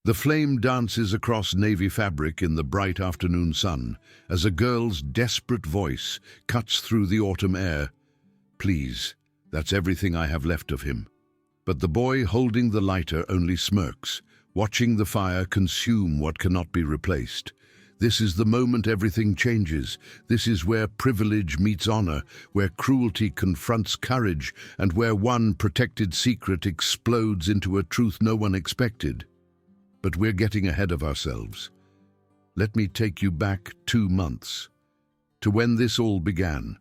The flame dances across navy fabric in the bright afternoon sun as a girl's desperate voice cuts through the autumn air. Please, that's everything I have left of him. But the boy holding the lighter only smirks, watching the fire consume what cannot be replaced. This is the moment everything changes. This is where privilege meets honor, where cruelty confronts courage, and where one protected secret explodes into a truth no one expected. But we're getting ahead of ourselves. Let me take you back 2 months, to when this all began.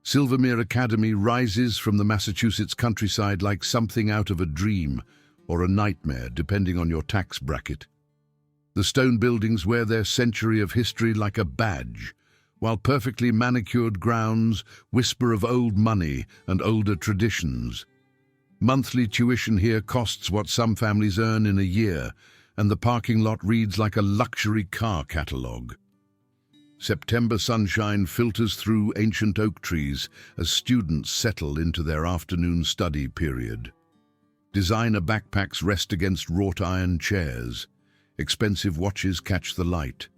Silvermere Academy rises from the Massachusetts countryside like something out of a dream or a nightmare, depending on your tax bracket. The stone buildings wear their century of history like a badge, while perfectly manicured grounds whisper of old money and older traditions. Monthly tuition here costs what some families earn in a year, and the parking lot reads like a luxury car catalogue. September sunshine filters through ancient oak trees as students settle into their afternoon study period. Designer backpacks rest against wrought iron chairs. Expensive watches catch the light.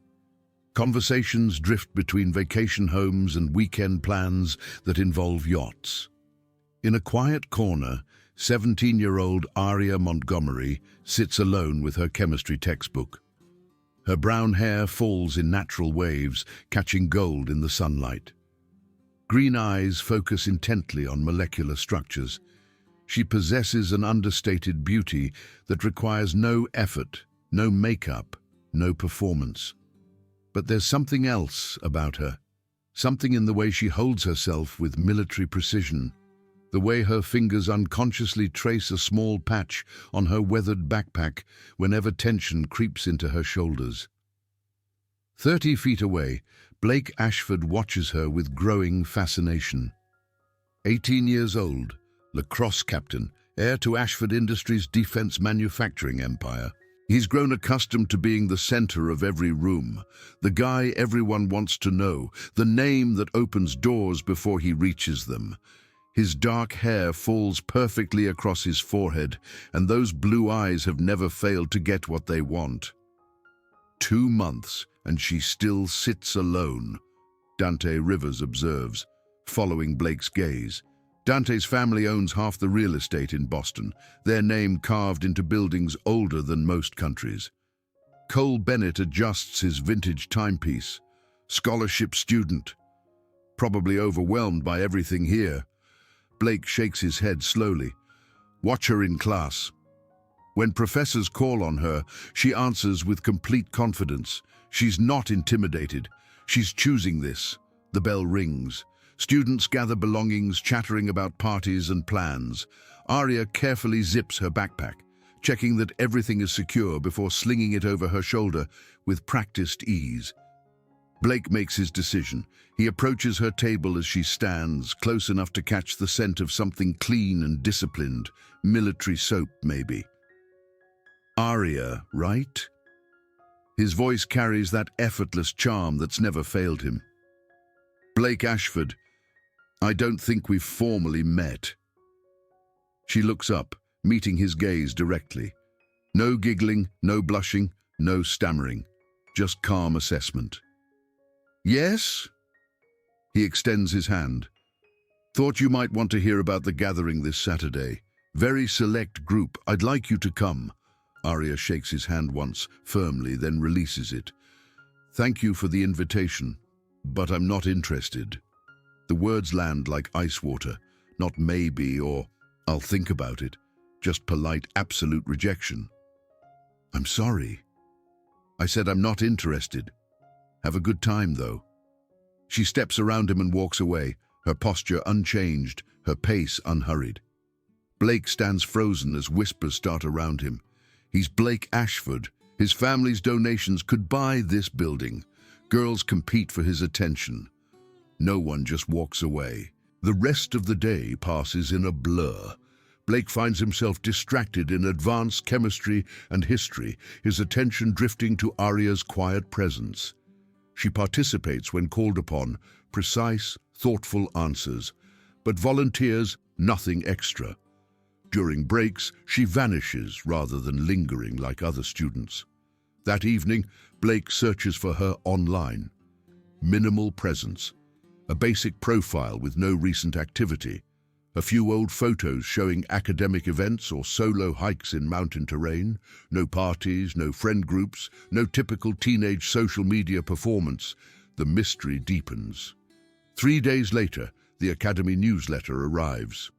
Conversations drift between vacation homes and weekend plans that involve yachts. In a quiet corner, 17-year-old Aria Montgomery sits alone with her chemistry textbook. Her brown hair falls in natural waves, catching gold in the sunlight. Green eyes focus intently on molecular structures. She possesses an understated beauty that requires no effort, no makeup, no performance. But there's something else about her, something in the way she holds herself with military precision, the way her fingers unconsciously trace a small patch on her weathered backpack whenever tension creeps into her shoulders. 30 feet away, Blake Ashford watches her with growing fascination. 18 years old, lacrosse captain, heir to Ashford Industries' defense manufacturing empire. He's grown accustomed to being the center of every room, the guy everyone wants to know, the name that opens doors before he reaches them. His dark hair falls perfectly across his forehead, and those blue eyes have never failed to get what they want. 2 months, and she still sits alone, Dante Rivers observes, following Blake's gaze. Dante's family owns half the real estate in Boston, their name carved into buildings older than most countries. Cole Bennett adjusts his vintage timepiece. Scholarship student. Probably overwhelmed by everything here. Blake shakes his head slowly. Watch her in class. When professors call on her, she answers with complete confidence. She's not intimidated. She's choosing this. The bell rings. Students gather belongings, chattering about parties and plans. Aria carefully zips her backpack, checking that everything is secure before slinging it over her shoulder with practiced ease. Blake makes his decision. He approaches her table as she stands, close enough to catch the scent of something clean and disciplined, military soap maybe. Aria, right? His voice carries that effortless charm that's never failed him. Blake Ashford, I don't think we've formally met. She looks up, meeting his gaze directly. No giggling, no blushing, no stammering, just calm assessment. Yes? He extends his hand. Thought you might want to hear about the gathering this Saturday. Very select group. I'd like you to come. Aria shakes his hand once, firmly, then releases it. Thank you for the invitation, but I'm not interested. The words land like ice water, not maybe or I'll think about it, just polite, absolute rejection. I'm sorry. I said I'm not interested. Have a good time, though. She steps around him and walks away, her posture unchanged, her pace unhurried. Blake stands frozen as whispers start around him. He's Blake Ashford. His family's donations could buy this building. Girls compete for his attention. No one just walks away. The rest of the day passes in a blur. Blake finds himself distracted in advanced chemistry and history, his attention drifting to Aria's quiet presence. She participates when called upon, precise, thoughtful answers, but volunteers nothing extra. During breaks, she vanishes rather than lingering like other students. That evening, Blake searches for her online. Minimal presence. A basic profile with no recent activity. A few old photos showing academic events or solo hikes in mountain terrain. No parties, no friend groups, no typical teenage social media performance. The mystery deepens. 3 days later, the Academy newsletter arrives.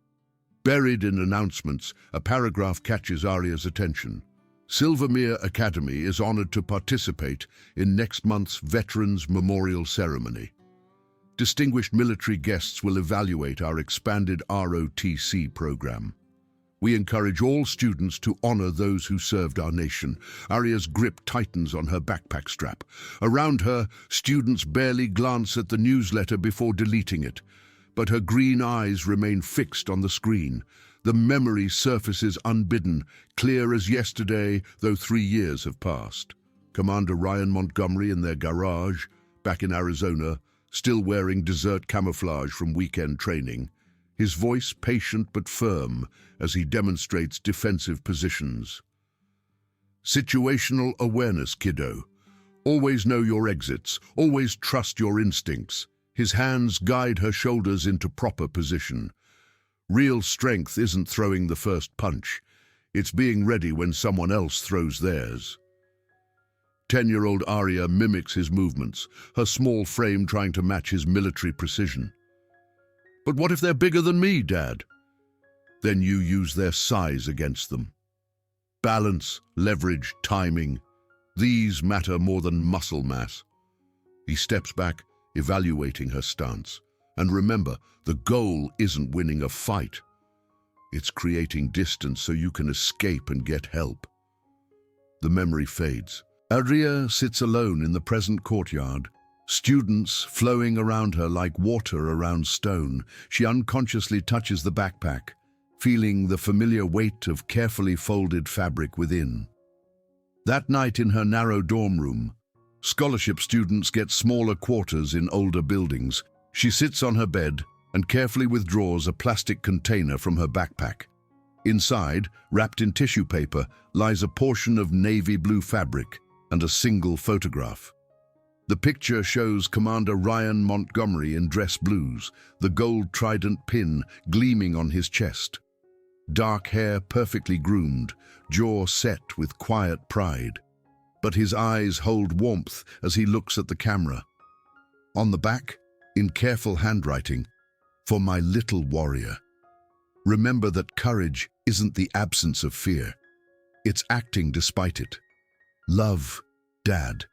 Buried in announcements, a paragraph catches Arya's attention. Silvermere Academy is honored to participate in next month's Veterans Memorial Ceremony. Distinguished military guests will evaluate our expanded ROTC program. We encourage all students to honor those who served our nation. Arya's grip tightens on her backpack strap. Around her, students barely glance at the newsletter before deleting it. But her green eyes remain fixed on the screen. The memory surfaces unbidden, clear as yesterday, though 3 years have passed. Commander Ryan Montgomery in their garage, back in Arizona, still wearing desert camouflage from weekend training. His voice patient but firm as he demonstrates defensive positions. Situational awareness, kiddo. Always know your exits, always trust your instincts. His hands guide her shoulders into proper position. Real strength isn't throwing the first punch. It's being ready when someone else throws theirs. 10-year-old Arya mimics his movements, her small frame trying to match his military precision. But what if they're bigger than me, Dad? Then you use their size against them. Balance, leverage, timing. These matter more than muscle mass. He steps back, evaluating her stance. And remember, the goal isn't winning a fight. It's creating distance so you can escape and get help. The memory fades. Arya sits alone in the present courtyard. Students flowing around her like water around stone. She unconsciously touches the backpack, feeling the familiar weight of carefully folded fabric within. That night in her narrow dorm room, scholarship students get smaller quarters in older buildings. She sits on her bed and carefully withdraws a plastic container from her backpack. Inside, wrapped in tissue paper, lies a portion of navy blue fabric and a single photograph. The picture shows Commander Ryan Montgomery in dress blues, the gold trident pin gleaming on his chest. Dark hair perfectly groomed, jaw set with quiet pride. But his eyes hold warmth as he looks at the camera. On the back, in careful handwriting, "For my little warrior. Remember that courage isn't the absence of fear. It's acting despite it. Love, Dad."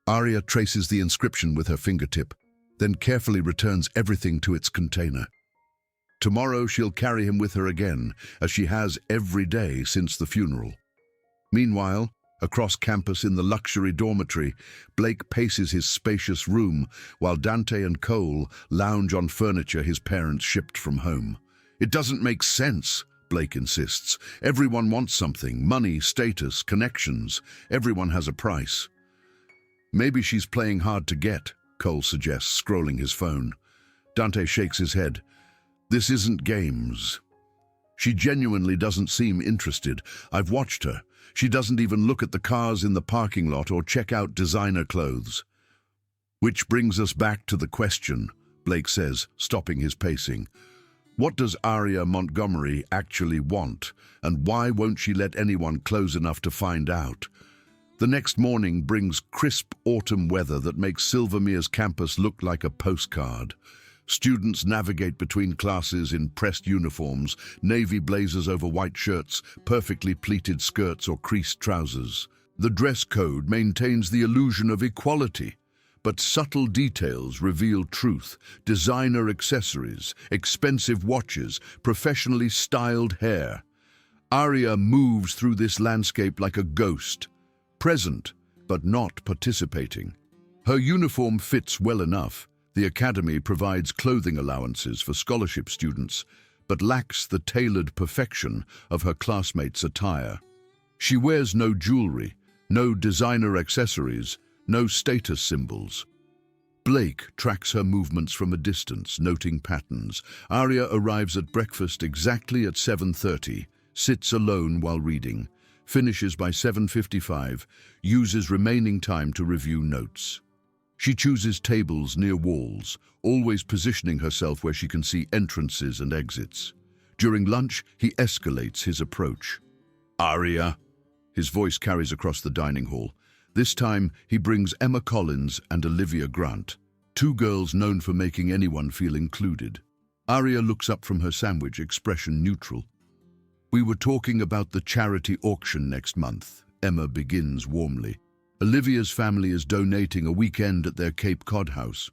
Arya traces the inscription with her fingertip, then carefully returns everything to its container. Tomorrow she'll carry him with her again, as she has every day since the funeral. Meanwhile, across campus in the luxury dormitory, Blake paces his spacious room while Dante and Cole lounge on furniture his parents shipped from home. "It doesn't make sense," Blake insists. "Everyone wants something, money, status, connections. Everyone has a price." "Maybe she's playing hard to get," Cole suggests, scrolling his phone. Dante shakes his head. "This isn't games." "She genuinely doesn't seem interested. I've watched her. She doesn't even look at the cars in the parking lot or check out designer clothes." "Which brings us back to the question," Blake says, stopping his pacing. "What does Arya Montgomery actually want, and why won't she let anyone close enough to find out?" The next morning brings crisp autumn weather that makes Silvermere's campus look like a postcard. Students navigate between classes in pressed uniforms, navy blazers over white shirts, perfectly pleated skirts or creased trousers. The dress code maintains the illusion of equality, but subtle details reveal truth: designer accessories, expensive watches, professionally styled hair. Arya moves through this landscape like a ghost, present but not participating. Her uniform fits well enough. The academy provides clothing allowances for scholarship students, but lacks the tailored perfection of her classmates' attire. She wears no jewelry, no designer accessories, no status symbols. Blake tracks her movements from a distance, noting patterns. Arya arrives at breakfast exactly at 7:30, sits alone while reading, finishes by 7:55, uses remaining time to review notes. She chooses tables near walls, always positioning herself where she can see entrances and exits. During lunch, he escalates his approach. "Arya." His voice carries across the dining hall. This time, he brings Emma Collins and Olivia Grant, two girls known for making anyone feel included. Arya looks up from her sandwich, expression neutral. "We were talking about the charity auction next month," Emma begins warmly. "Olivia's family is donating a weekend at their Cape Cod house.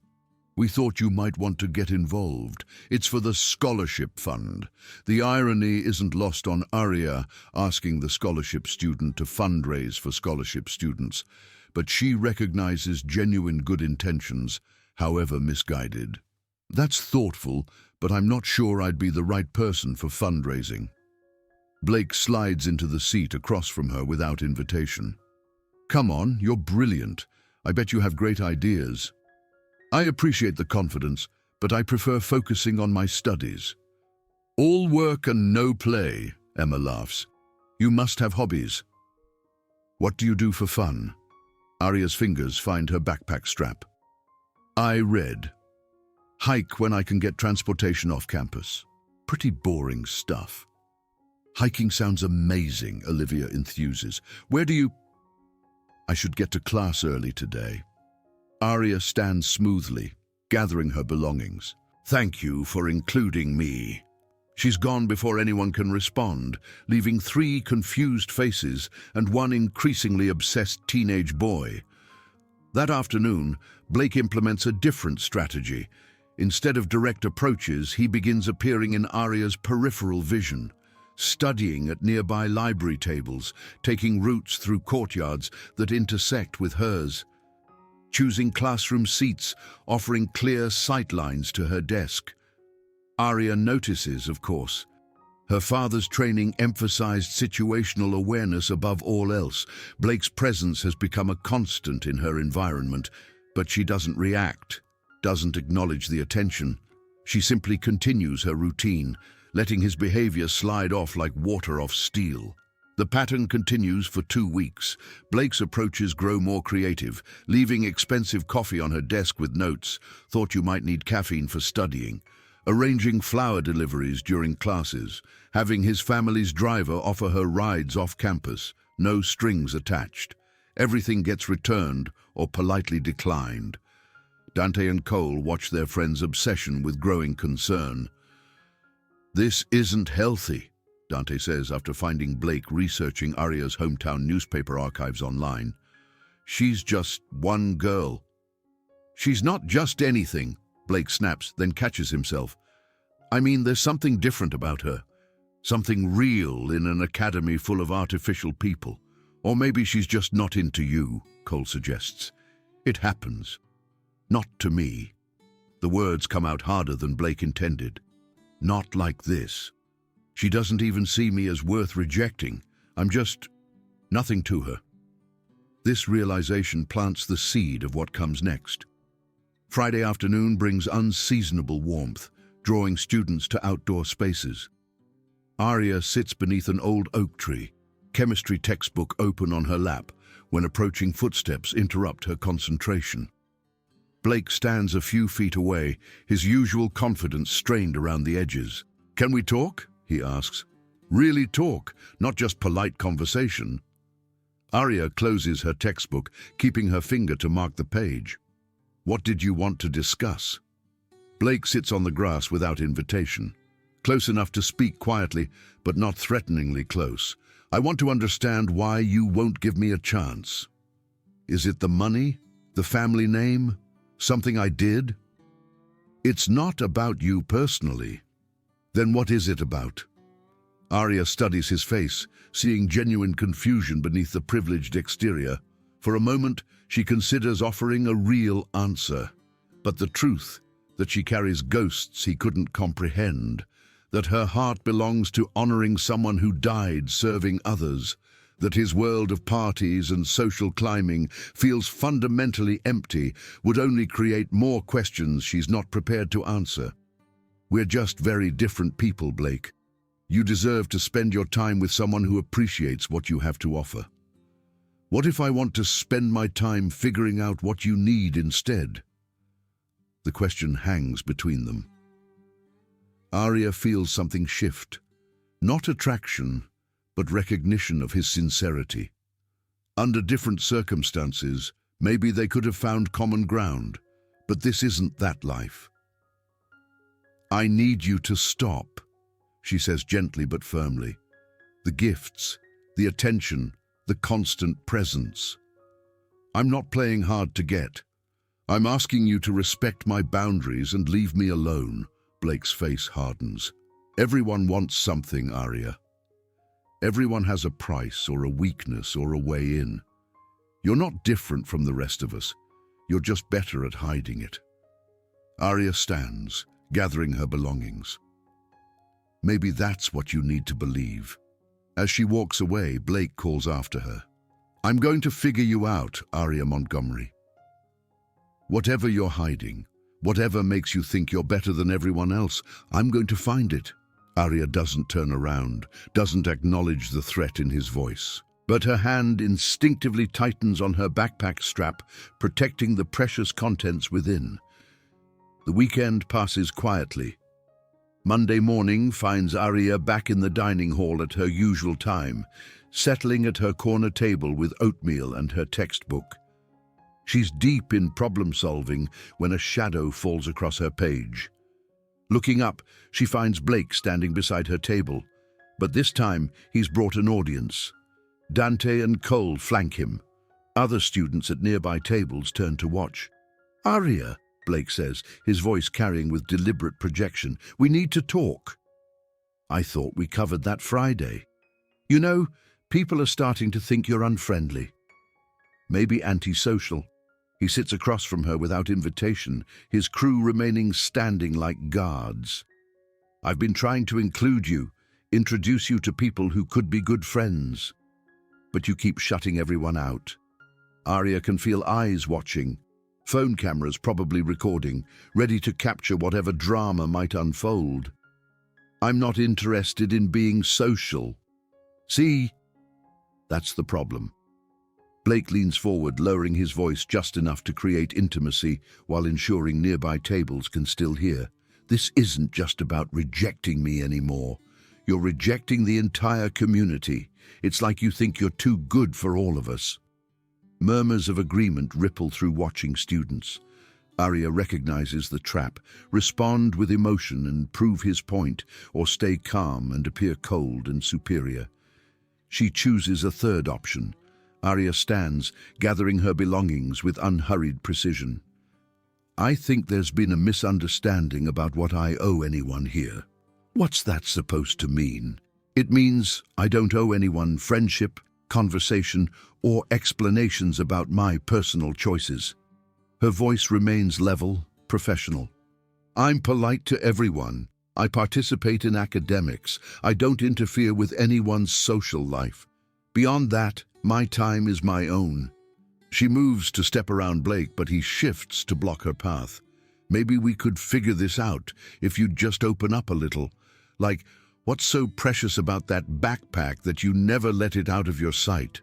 We thought you might want to get involved. It's for the scholarship fund." The irony isn't lost on Arya asking the scholarship student to fundraise for scholarship students, but she recognizes genuine good intentions, however misguided. "That's thoughtful, but I'm not sure I'd be the right person for fundraising." Blake slides into the seat across from her without invitation. "Come on, you're brilliant. I bet you have great ideas." "I appreciate the confidence, but I prefer focusing on my studies." "All work and no play," Emma laughs. "You must have hobbies." "What do you do for fun?" Arya's fingers find her backpack strap. "I read. Hike when I can get transportation off campus. Pretty boring stuff." "Hiking sounds amazing," Olivia enthuses. "Where do you—" "I should get to class early today." Arya stands smoothly, gathering her belongings. "Thank you for including me." She's gone before anyone can respond, leaving three confused faces and one increasingly obsessed teenage boy. That afternoon, Blake implements a different strategy. Instead of direct approaches, he begins appearing in Arya's peripheral vision, studying at nearby library tables, taking routes through courtyards that intersect with hers, choosing classroom seats, offering clear sightlines to her desk. Arya notices, of course. Her father's training emphasized situational awareness above all else. Blake's presence has become a constant in her environment, but she doesn't react, doesn't acknowledge the attention. She simply continues her routine, letting his behavior slide off like water off steel. The pattern continues for 2 weeks. Blake's approaches grow more creative, leaving expensive coffee on her desk with notes, "Thought you might need caffeine for studying," arranging flower deliveries during classes, having his family's driver offer her rides off campus, no strings attached. Everything gets returned or politely declined. Dante and Cole watch their friend's obsession with growing concern. "This isn't healthy," Dante says after finding Blake researching Arya's hometown newspaper archives online. "She's just one girl." "She's not just anything," Blake snaps, then catches himself. "I mean, there's something different about her. Something real in an academy full of artificial people. Or maybe she's just not into you," Cole suggests. "It happens. Not to me." The words come out harder than Blake intended. "Not like this. She doesn't even see me as worth rejecting. I'm just nothing to her." This realization plants the seed of what comes next. Friday afternoon brings unseasonable warmth, drawing students to outdoor spaces. Arya sits beneath an old oak tree, chemistry textbook open on her lap, when approaching footsteps interrupt her concentration. Blake stands a few feet away, his usual confidence strained around the edges. "Can we talk?" he asks. "Really talk, not just polite conversation." Arya closes her textbook, keeping her finger to mark the page. "What did you want to discuss?" Blake sits on the grass without invitation, close enough to speak quietly, but not threateningly close. "I want to understand why you won't give me a chance. Is it the money? The family name? Something I did?" "It's not about you personally." "Then what is it about?" Arya studies his face, seeing genuine confusion beneath the privileged exterior. For a moment, she considers offering a real answer. But the truth, that she carries ghosts he couldn't comprehend, that her heart belongs to honoring someone who died serving others, that his world of parties and social climbing feels fundamentally empty would only create more questions she's not prepared to answer. We're just very different people, Blake. You deserve to spend your time with someone who appreciates what you have to offer. What if I want to spend my time figuring out what you need instead? The question hangs between them. Arya feels something shift. Not attraction, but recognition of his sincerity. Under different circumstances, maybe they could have found common ground, but this isn't that life. I need you to stop, she says gently but firmly. The gifts, the attention, the constant presence. I'm not playing hard to get. I'm asking you to respect my boundaries and leave me alone. Blake's face hardens. Everyone wants something, Arya. Everyone has a price or a weakness or a way in. You're not different from the rest of us. You're just better at hiding it. Arya stands, gathering her belongings. Maybe that's what you need to believe. As she walks away, Blake calls after her. I'm going to figure you out, Arya Montgomery. Whatever you're hiding, whatever makes you think you're better than everyone else, I'm going to find it. Arya doesn't turn around, doesn't acknowledge the threat in his voice. But her hand instinctively tightens on her backpack strap, protecting the precious contents within. The weekend passes quietly. Monday morning finds Arya back in the dining hall at her usual time, settling at her corner table with oatmeal and her textbook. She's deep in problem-solving when a shadow falls across her page. Looking up, she finds Blake standing beside her table, but this time he's brought an audience. Dante and Cole flank him. Other students at nearby tables turn to watch. Arya, Blake says, his voice carrying with deliberate projection, we need to talk. I thought we covered that Friday. You know, people are starting to think you're unfriendly. Maybe antisocial. He sits across from her without invitation, his crew remaining standing like guards. I've been trying to include you, introduce you to people who could be good friends. But you keep shutting everyone out. Arya can feel eyes watching, phone cameras probably recording, ready to capture whatever drama might unfold. I'm not interested in being social. See? That's the problem. Blake leans forward, lowering his voice just enough to create intimacy while ensuring nearby tables can still hear. This isn't just about rejecting me anymore. You're rejecting the entire community. It's like you think you're too good for all of us. Murmurs of agreement ripple through watching students. Arya recognizes the trap, respond with emotion and prove his point, or stay calm and appear cold and superior. She chooses a third option. Arya stands, gathering her belongings with unhurried precision. I think there's been a misunderstanding about what I owe anyone here. What's that supposed to mean? It means I don't owe anyone friendship, conversation, or explanations about my personal choices. Her voice remains level, professional. I'm polite to everyone. I participate in academics. I don't interfere with anyone's social life. Beyond that, my time is my own. She moves to step around Blake, but he shifts to block her path. Maybe we could figure this out if you'd just open up a little. Like, what's so precious about that backpack that you never let it out of your sight?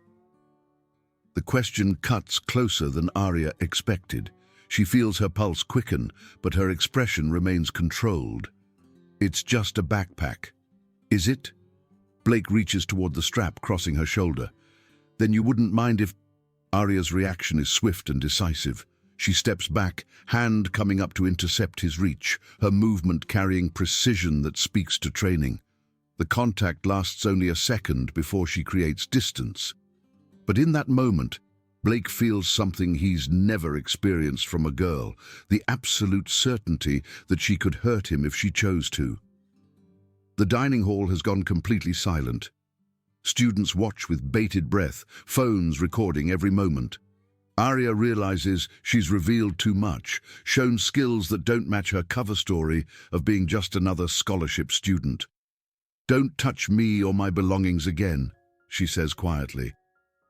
The question cuts closer than Arya expected. She feels her pulse quicken, but her expression remains controlled. It's just a backpack. Is it? Blake reaches toward the strap, crossing her shoulder. Then you wouldn't mind if... Arya's reaction is swift and decisive. She steps back, hand coming up to intercept his reach, her movement carrying precision that speaks to training. The contact lasts only a second before she creates distance. But in that moment, Blake feels something he's never experienced from a girl, the absolute certainty that she could hurt him if she chose to. The dining hall has gone completely silent. Students watch with bated breath, phones recording every moment. Arya realizes she's revealed too much, shown skills that don't match her cover story of being just another scholarship student. Don't touch me or my belongings again. she says quietly,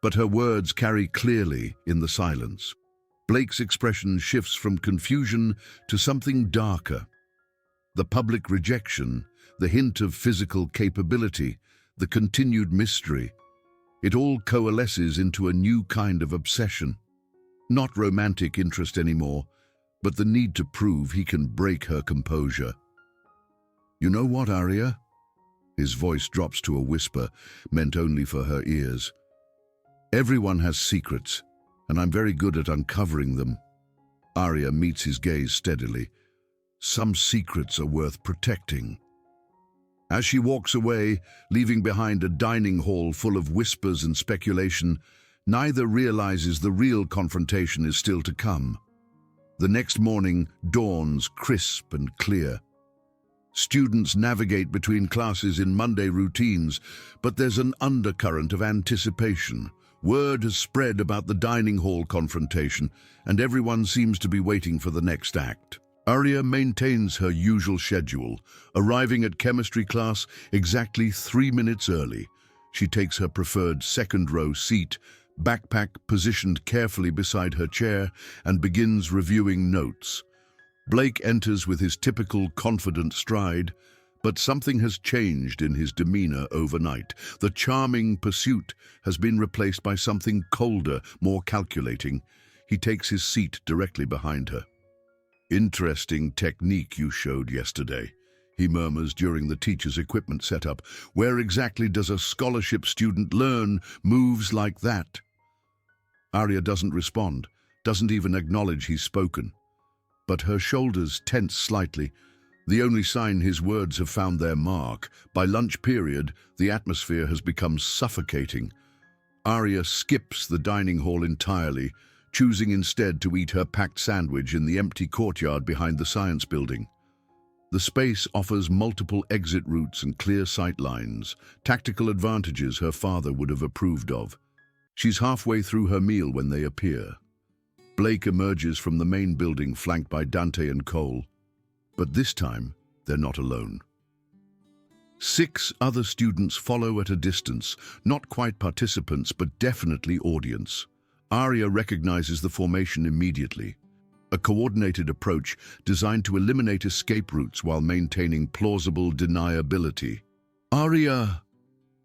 but her words carry clearly in the silence. Blake's expression shifts from confusion to something darker. The public rejection, the hint of physical capability, the continued mystery. It all coalesces into a new kind of obsession. Not romantic interest anymore, but the need to prove he can break her composure. "You know what, Arya?" His voice drops to a whisper, meant only for her ears. "Everyone has secrets, and I'm very good at uncovering them." Arya meets his gaze steadily. "Some secrets are worth protecting." As she walks away, leaving behind a dining hall full of whispers and speculation, neither realizes the real confrontation is still to come. The next morning dawns crisp and clear. Students navigate between classes in Monday routines, but there's an undercurrent of anticipation. Word has spread about the dining hall confrontation, and everyone seems to be waiting for the next act. Arya maintains her usual schedule, arriving at chemistry class exactly 3 minutes early. She takes her preferred second-row seat, backpack positioned carefully beside her chair, and begins reviewing notes. Blake enters with his typical confident stride, but something has changed in his demeanor overnight. The charming pursuit has been replaced by something colder, more calculating. He takes his seat directly behind her. "Interesting technique you showed yesterday," he murmurs during the teacher's equipment setup. "Where exactly does a scholarship student learn moves like that?" Arya doesn't respond, doesn't even acknowledge he's spoken. But her shoulders tense slightly, the only sign his words have found their mark. By lunch period, the atmosphere has become suffocating. Arya skips the dining hall entirely, choosing instead to eat her packed sandwich in the empty courtyard behind the science building. The space offers multiple exit routes and clear sight lines, tactical advantages her father would have approved of. She's halfway through her meal when they appear. Blake emerges from the main building flanked by Dante and Cole. But this time, they're not alone. 6 other students follow at a distance, not quite participants, but definitely audience. Arya recognizes the formation immediately. A coordinated approach designed to eliminate escape routes while maintaining plausible deniability. "Arya!"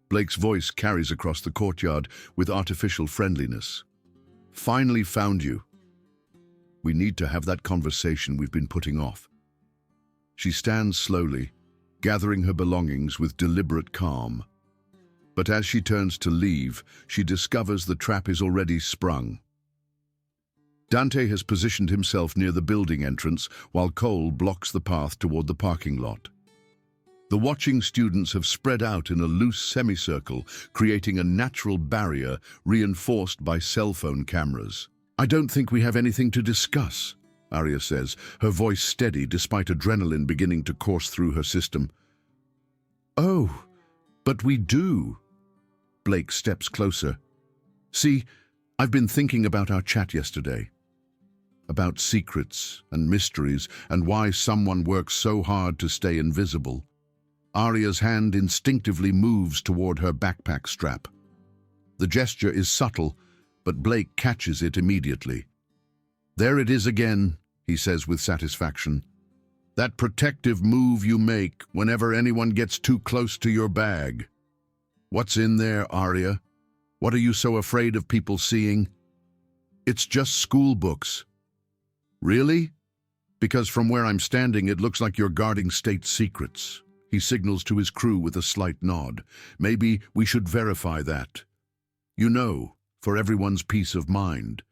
Blake's voice carries across the courtyard with artificial friendliness. "Finally found you. We need to have that conversation we've been putting off." She stands slowly, gathering her belongings with deliberate calm. But as she turns to leave, she discovers the trap is already sprung. Dante has positioned himself near the building entrance, while Cole blocks the path toward the parking lot. The watching students have spread out in a loose semicircle, creating a natural barrier reinforced by cell phone cameras. "I don't think we have anything to discuss," Arya says, her voice steady despite adrenaline beginning to course through her system. "Oh, but we do." Blake steps closer. "See, I've been thinking about our chat yesterday. About secrets and mysteries and why someone works so hard to stay invisible." Arya's hand instinctively moves toward her backpack strap. The gesture is subtle, but Blake catches it immediately. "There it is again," he says with satisfaction. "That protective move you make whenever anyone gets too close to your bag. What's in there, Arya? What are you so afraid of people seeing?" "It's just school books." "Really? Because from where I'm standing, it looks like you're guarding state secrets." He signals to his crew with a slight nod. "Maybe we should verify that. You know, for everyone's peace of mind."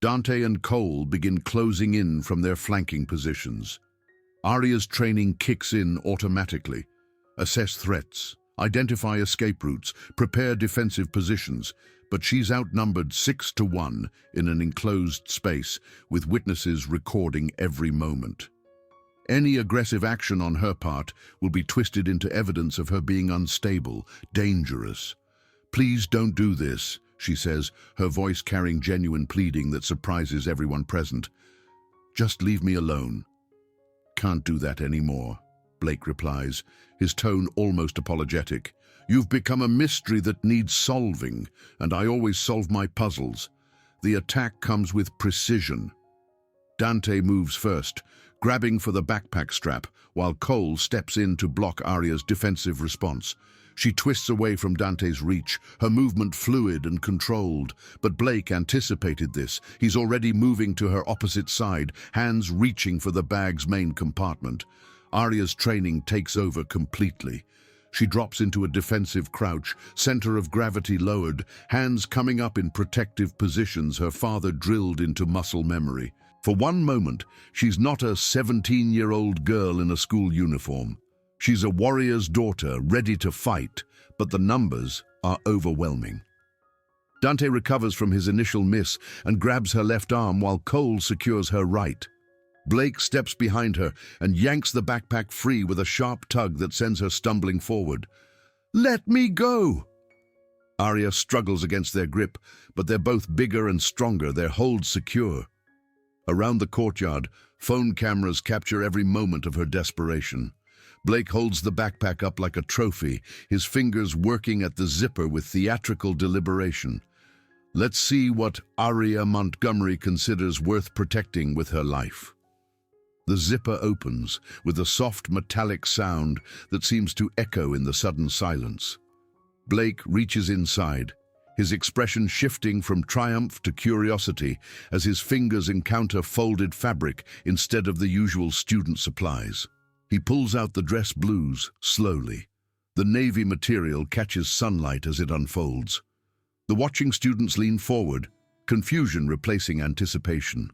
Dante and Cole begin closing in from their flanking positions. Arya's training kicks in automatically. Assess threats, identify escape routes, prepare defensive positions, but she's outnumbered 6 to 1 in an enclosed space, with witnesses recording every moment. Any aggressive action on her part will be twisted into evidence of her being unstable, dangerous. "Please don't do this," she says, her voice carrying genuine pleading that surprises everyone present. "Just leave me alone." "Can't do that anymore," Blake replies, his tone almost apologetic. You've become a mystery that needs solving, and I always solve my puzzles. The attack comes with precision. Dante moves first, grabbing for the backpack strap, while Cole steps in to block Arya's defensive response. She twists away from Dante's reach, her movement fluid and controlled. But Blake anticipated this. He's already moving to her opposite side, hands reaching for the bag's main compartment. Arya's training takes over completely. She drops into a defensive crouch, center of gravity lowered, hands coming up in protective positions her father drilled into muscle memory. For one moment, she's not a 17-year-old girl in a school uniform. She's a warrior's daughter, ready to fight, but the numbers are overwhelming. Dante recovers from his initial miss and grabs her left arm while Cole secures her right. Blake steps behind her and yanks the backpack free with a sharp tug that sends her stumbling forward. "Let me go!" Arya struggles against their grip, but they're both bigger and stronger, their hold secure. Around the courtyard, phone cameras capture every moment of her desperation. Blake holds the backpack up like a trophy, his fingers working at the zipper with theatrical deliberation. Let's see what Arya Montgomery considers worth protecting with her life. The zipper opens with a soft metallic sound that seems to echo in the sudden silence. Blake reaches inside, his expression shifting from triumph to curiosity as his fingers encounter folded fabric instead of the usual student supplies. He pulls out the dress blues slowly. The navy material catches sunlight as it unfolds. The watching students lean forward, confusion replacing anticipation.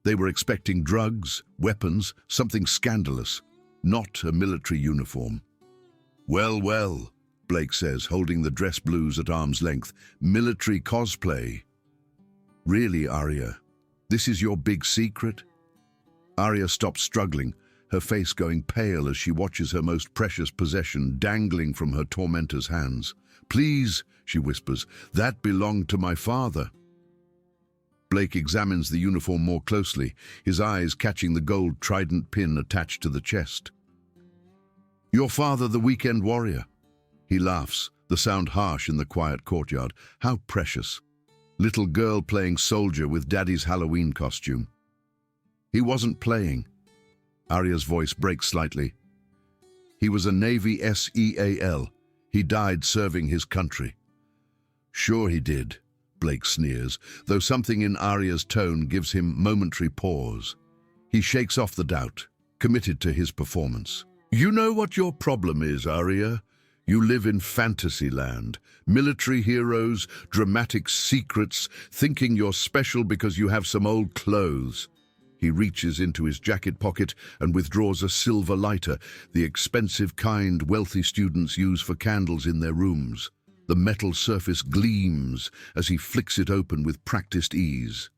They were expecting drugs, weapons, something scandalous, not a military uniform. "Well, well," Blake says, holding the dress blues at arm's length. "Military cosplay." "Really, Arya? This is your big secret?" Arya stops struggling, her face going pale as she watches her most precious possession dangling from her tormentor's hands. "Please," she whispers, "that belonged to my father." Blake examines the uniform more closely, his eyes catching the gold trident pin attached to the chest. "Your father, the weekend warrior." He laughs, the sound harsh in the quiet courtyard. "How precious. Little girl playing soldier with daddy's Halloween costume." "He wasn't playing." Arya's voice breaks slightly. "He was a Navy SEAL. He died serving his country." "Sure he did," Blake sneers, though something in Arya's tone gives him momentary pause. He shakes off the doubt, committed to his performance. "You know what your problem is, Arya? You live in fantasy land. Military heroes, dramatic secrets, thinking you're special because you have some old clothes." He reaches into his jacket pocket and withdraws a silver lighter, the expensive kind wealthy students use for candles in their rooms. The metal surface gleams as he flicks it open with practiced ease.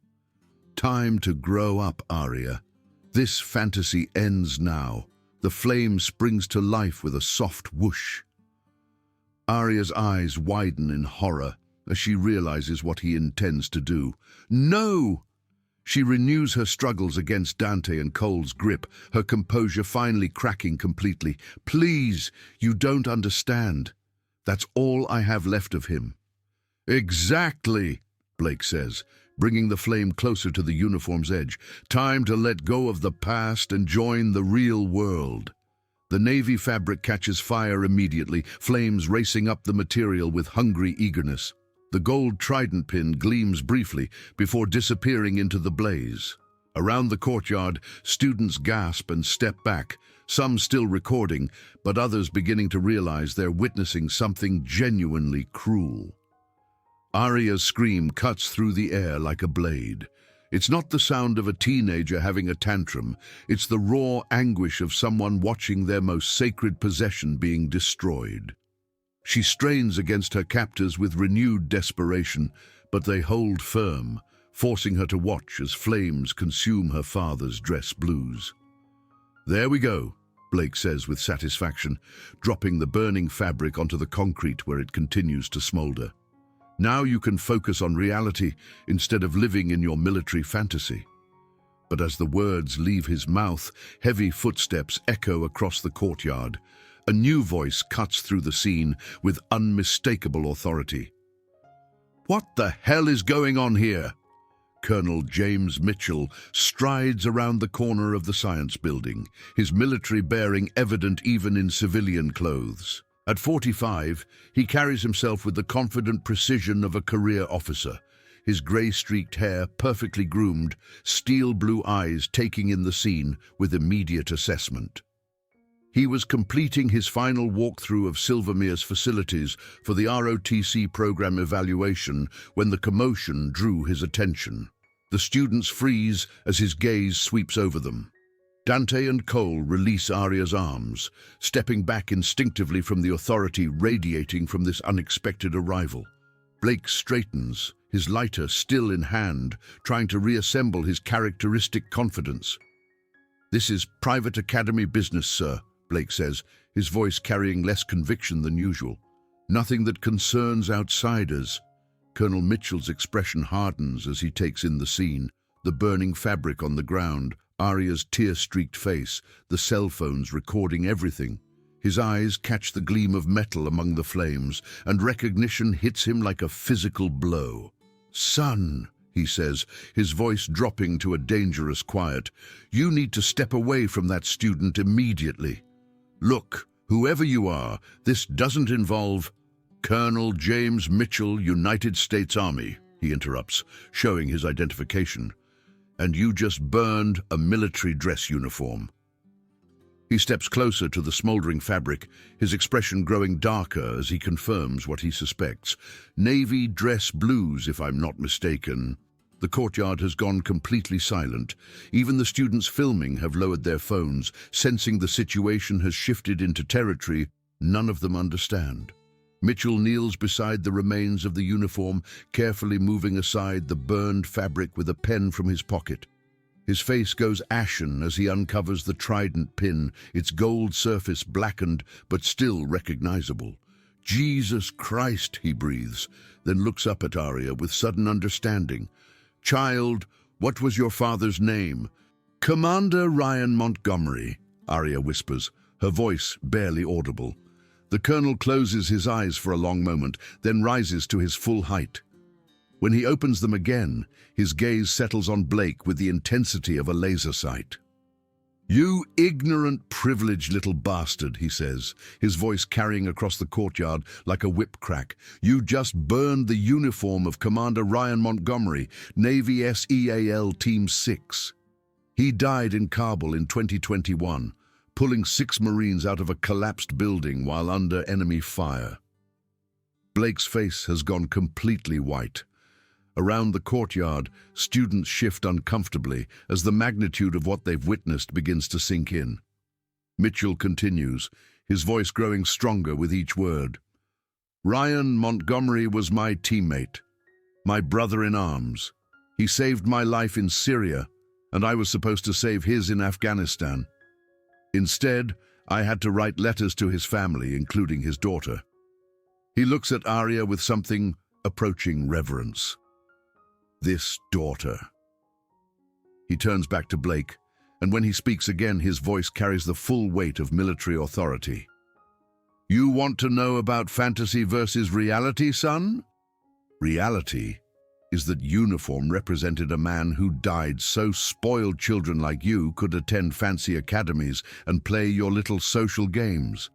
"Time to grow up, Arya. This fantasy ends now." The flame springs to life with a soft whoosh. Arya's eyes widen in horror as she realizes what he intends to do. "No!" She renews her struggles against Dante and Cole's grip, her composure finally cracking completely. "Please, you don't understand. That's all I have left of him." "Exactly," Blake says, bringing the flame closer to the uniform's edge. "Time to let go of the past and join the real world." The navy fabric catches fire immediately, flames racing up the material with hungry eagerness. The gold trident pin gleams briefly before disappearing into the blaze. Around the courtyard, students gasp and step back, some still recording, but others beginning to realize they're witnessing something genuinely cruel. Arya's scream cuts through the air like a blade. It's not the sound of a teenager having a tantrum, it's the raw anguish of someone watching their most sacred possession being destroyed. She strains against her captors with renewed desperation, but they hold firm, forcing her to watch as flames consume her father's dress blues. "There we go," Blake says with satisfaction, dropping the burning fabric onto the concrete where it continues to smolder. "Now you can focus on reality instead of living in your military fantasy." But as the words leave his mouth, heavy footsteps echo across the courtyard. A new voice cuts through the scene with unmistakable authority. "What the hell is going on here?" Colonel James Mitchell strides around the corner of the science building, his military bearing evident even in civilian clothes. At 45, he carries himself with the confident precision of a career officer, his grey-streaked hair perfectly groomed, steel-blue eyes taking in the scene with immediate assessment. He was completing his final walkthrough of Silvermere's facilities for the ROTC program evaluation when the commotion drew his attention. The students freeze as his gaze sweeps over them. Dante and Cole release Aria's arms, stepping back instinctively from the authority radiating from this unexpected arrival. Blake straightens, his lighter still in hand, trying to reassemble his characteristic confidence. "This is private academy business, sir," Blake says, his voice carrying less conviction than usual. "Nothing that concerns outsiders." Colonel Mitchell's expression hardens as he takes in the scene, the burning fabric on the ground, Aria's tear-streaked face, the cell phones recording everything. His eyes catch the gleam of metal among the flames, and recognition hits him like a physical blow. "Son," he says, his voice dropping to a dangerous quiet, "you need to step away from that student immediately. Look, whoever you are, this doesn't involve—" "Colonel James Mitchell, United States Army," he interrupts, showing his identification. "And you just burned a military dress uniform." He steps closer to the smoldering fabric, his expression growing darker as he confirms what he suspects. "Navy dress blues, if I'm not mistaken." The courtyard has gone completely silent. Even the students filming have lowered their phones, sensing the situation has shifted into territory none of them understand. Mitchell kneels beside the remains of the uniform, carefully moving aside the burned fabric with a pen from his pocket. His face goes ashen as he uncovers the trident pin, its gold surface blackened but still recognizable. "Jesus Christ," he breathes, then looks up at Aria with sudden understanding. "Child, what was your father's name?" "Commander Ryan Montgomery," Aria whispers, her voice barely audible. The colonel closes his eyes for a long moment, then rises to his full height. When he opens them again, his gaze settles on Blake with the intensity of a laser sight. "You ignorant, privileged little bastard," he says, his voice carrying across the courtyard like a whip crack. "You just burned the uniform of Commander Ryan Montgomery, Navy SEAL Team 6. He died in Kabul in 2021. Pulling 6 Marines out of a collapsed building while under enemy fire." Blake's face has gone completely white. Around the courtyard, students shift uncomfortably as the magnitude of what they've witnessed begins to sink in. Mitchell continues, his voice growing stronger with each word. "Ryan Montgomery was my teammate, my brother in arms. He saved my life in Syria, and I was supposed to save his in Afghanistan. Instead, I had to write letters to his family, including his daughter." He looks at Aria with something approaching reverence. "This daughter." He turns back to Blake, and when he speaks again, his voice carries the full weight of military authority. "You want to know about fantasy versus reality, son? Reality is that uniform represented a man who died so spoiled children like you could attend fancy academies and play your little social games.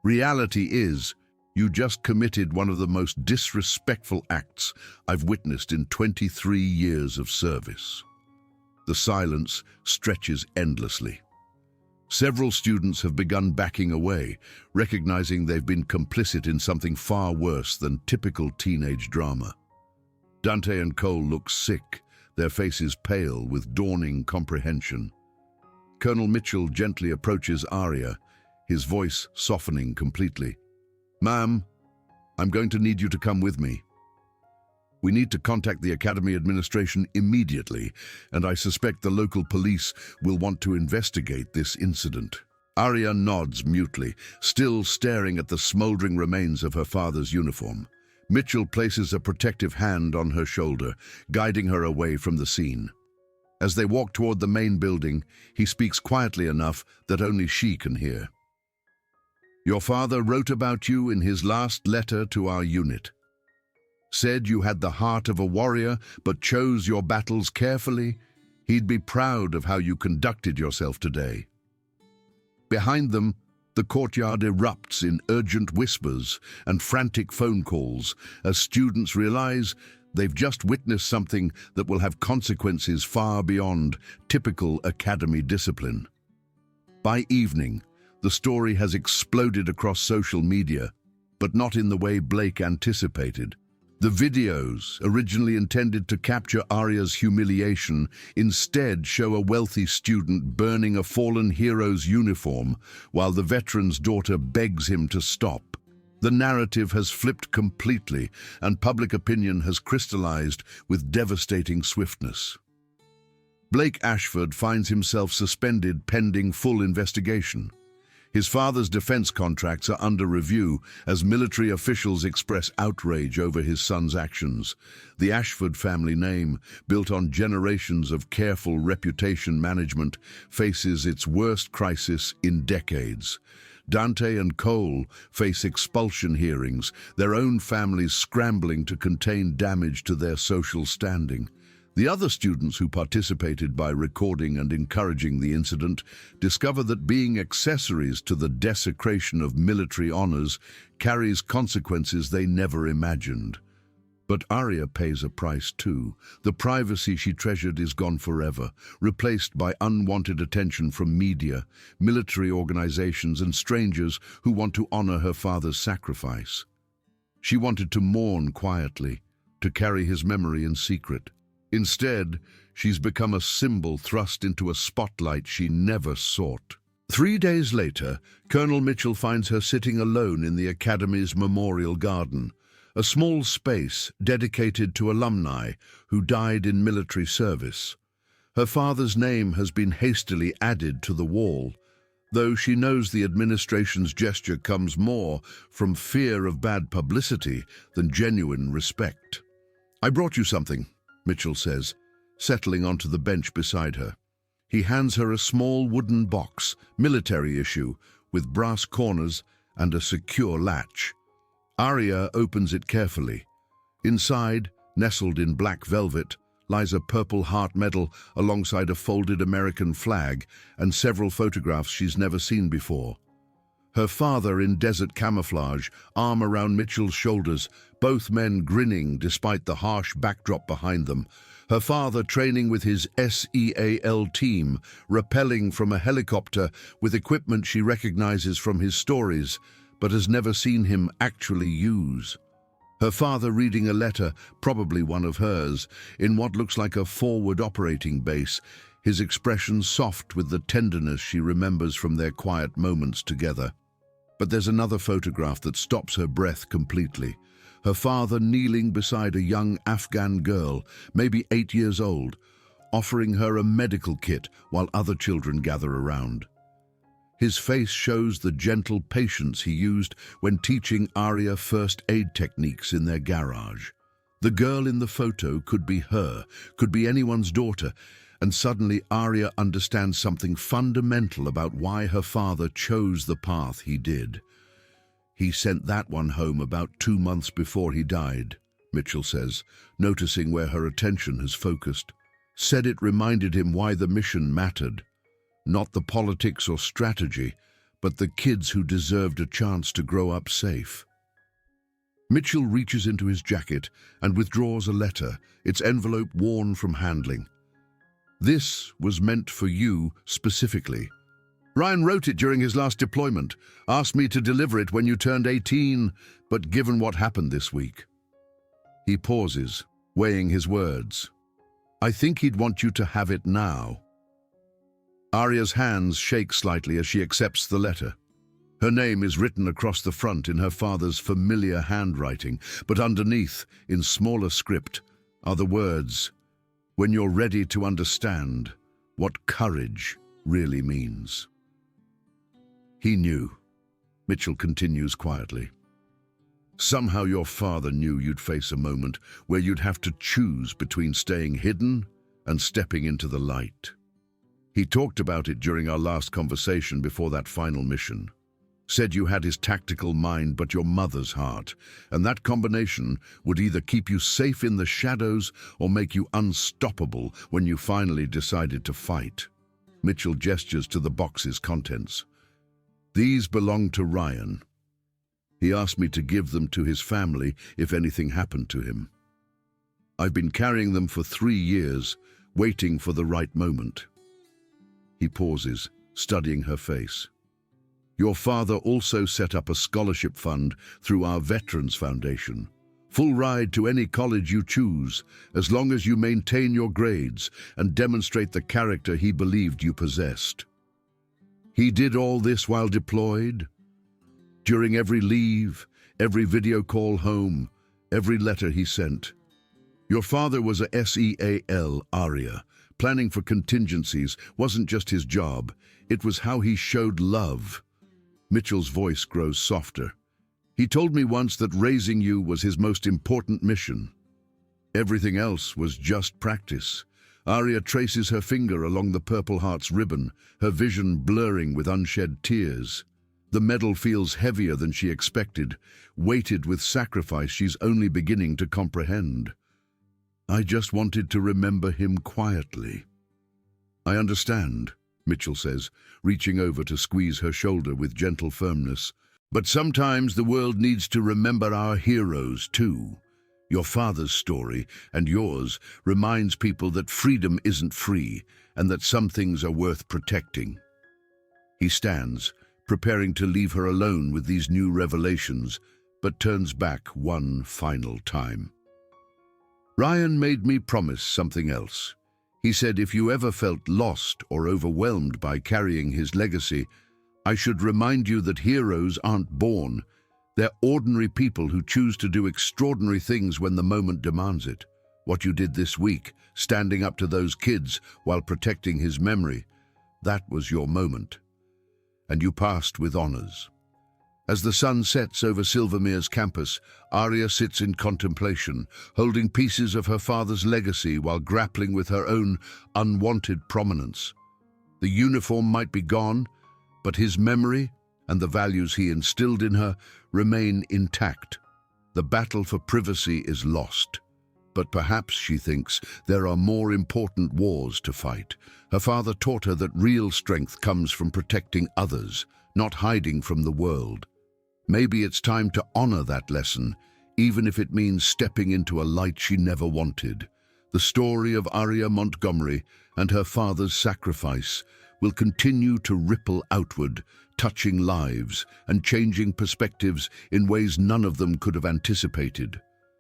Reality is you just committed one of the most disrespectful acts I've witnessed in 23 years of service." The silence stretches endlessly. Several students have begun backing away, recognizing they've been complicit in something far worse than typical teenage drama. Dante and Cole look sick, their faces pale with dawning comprehension. Colonel Mitchell gently approaches Aria, his voice softening completely. "Ma'am, I'm going to need you to come with me. We need to contact the Academy administration immediately, and I suspect the local police will want to investigate this incident." Aria nods mutely, still staring at the smoldering remains of her father's uniform. Mitchell places a protective hand on her shoulder, guiding her away from the scene. As they walk toward the main building, he speaks quietly enough that only she can hear. Your father wrote about you in his last letter to our unit. Said you had the heart of a warrior, but chose your battles carefully. He'd be proud of how you conducted yourself today. Behind them, the courtyard erupts in urgent whispers and frantic phone calls as students realize they've just witnessed something that will have consequences far beyond typical academy discipline. By evening, the story has exploded across social media, but not in the way Blake anticipated. The videos, originally intended to capture Arya's humiliation, instead show a wealthy student burning a fallen hero's uniform while the veteran's daughter begs him to stop. The narrative has flipped completely, and public opinion has crystallized with devastating swiftness. Blake Ashford finds himself suspended pending full investigation. His father's defense contracts are under review as military officials express outrage over his son's actions. The Ashford family name, built on generations of careful reputation management, faces its worst crisis in decades. Dante and Cole face expulsion hearings, their own families scrambling to contain damage to their social standing. The other students who participated by recording and encouraging the incident discover that being accessories to the desecration of military honors carries consequences they never imagined. But Arya pays a price too. The privacy she treasured is gone forever, replaced by unwanted attention from media, military organizations, and strangers who want to honor her father's sacrifice. She wanted to mourn quietly, to carry his memory in secret. Instead, she's become a symbol thrust into a spotlight she never sought. 3 days later, Colonel Mitchell finds her sitting alone in the Academy's memorial garden, a small space dedicated to alumni who died in military service. Her father's name has been hastily added to the wall, though she knows the administration's gesture comes more from fear of bad publicity than genuine respect. "I brought you something," Mitchell says, settling onto the bench beside her. He hands her a small wooden box, military issue, with brass corners and a secure latch. Arya opens it carefully. Inside, nestled in black velvet, lies a Purple Heart medal alongside a folded American flag and several photographs she's never seen before. Her father in desert camouflage, arm around Mitchell's shoulders, both men grinning despite the harsh backdrop behind them. Her father training with his SEAL team, rappelling from a helicopter with equipment she recognizes from his stories, but has never seen him actually use. Her father reading a letter, probably one of hers, in what looks like a forward operating base, his expression soft with the tenderness she remembers from their quiet moments together. But there's another photograph that stops her breath completely. Her father kneeling beside a young Afghan girl, maybe 8 years old, offering her a medical kit while other children gather around. His face shows the gentle patience he used when teaching Arya first aid techniques in their garage. The girl in the photo could be her, could be anyone's daughter, and suddenly Arya understands something fundamental about why her father chose the path he did. "He sent that one home about 2 months before he died," Mitchell says, noticing where her attention has focused. "Said it reminded him why the mission mattered. Not the politics or strategy, but the kids who deserved a chance to grow up safe." Mitchell reaches into his jacket and withdraws a letter, its envelope worn from handling. "This was meant for you specifically. Ryan wrote it during his last deployment, asked me to deliver it when you turned 18, but given what happened this week." He pauses, weighing his words. "I think he'd want you to have it now." Arya's hands shake slightly as she accepts the letter. Her name is written across the front in her father's familiar handwriting, but underneath, in smaller script, are the words, "When you're ready to understand what courage really means." "He knew," Mitchell continues quietly. "Somehow your father knew you'd face a moment where you'd have to choose between staying hidden and stepping into the light. He talked about it during our last conversation before that final mission. Said you had his tactical mind but your mother's heart, and that combination would either keep you safe in the shadows or make you unstoppable when you finally decided to fight. Mitchell gestures to the box's contents. These belong to Ryan. He asked me to give them to his family if anything happened to him. I've been carrying them for 3 years, waiting for the right moment. He pauses, studying her face. Your father also set up a scholarship fund through our Veterans Foundation. Full ride to any college you choose, as long as you maintain your grades and demonstrate the character he believed you possessed. He did all this while deployed? During every leave, every video call home, every letter he sent. Your father was a SEAL, Arya. Planning for contingencies wasn't just his job, it was how he showed love. Mitchell's voice grows softer. He told me once that raising you was his most important mission. Everything else was just practice. Arya traces her finger along the Purple Heart's ribbon, her vision blurring with unshed tears. The medal feels heavier than she expected, weighted with sacrifice she's only beginning to comprehend. I just wanted to remember him quietly. I understand, Mitchell says, reaching over to squeeze her shoulder with gentle firmness. But sometimes the world needs to remember our heroes too. Your father's story, and yours, reminds people that freedom isn't free, and that some things are worth protecting. He stands, preparing to leave her alone with these new revelations, but turns back one final time. Ryan made me promise something else. He said if you ever felt lost or overwhelmed by carrying his legacy, I should remind you that heroes aren't born. They're ordinary people who choose to do extraordinary things when the moment demands it. What you did this week, standing up to those kids while protecting his memory, that was your moment. And you passed with honors. As the sun sets over Silvermere's campus, Arya sits in contemplation, holding pieces of her father's legacy while grappling with her own unwanted prominence. The uniform might be gone, but his memory and the values he instilled in her remain intact. The battle for privacy is lost. But perhaps, she thinks, there are more important wars to fight. Her father taught her that real strength comes from protecting others, not hiding from the world. Maybe it's time to honor that lesson, even if it means stepping into a light she never wanted. The story of Arya Montgomery and her father's sacrifice will continue to ripple outward, touching lives and changing perspectives in ways none of them could have anticipated.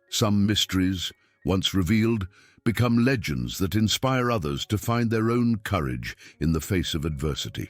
Some mysteries, once revealed, become legends that inspire others to find their own courage in the face of adversity.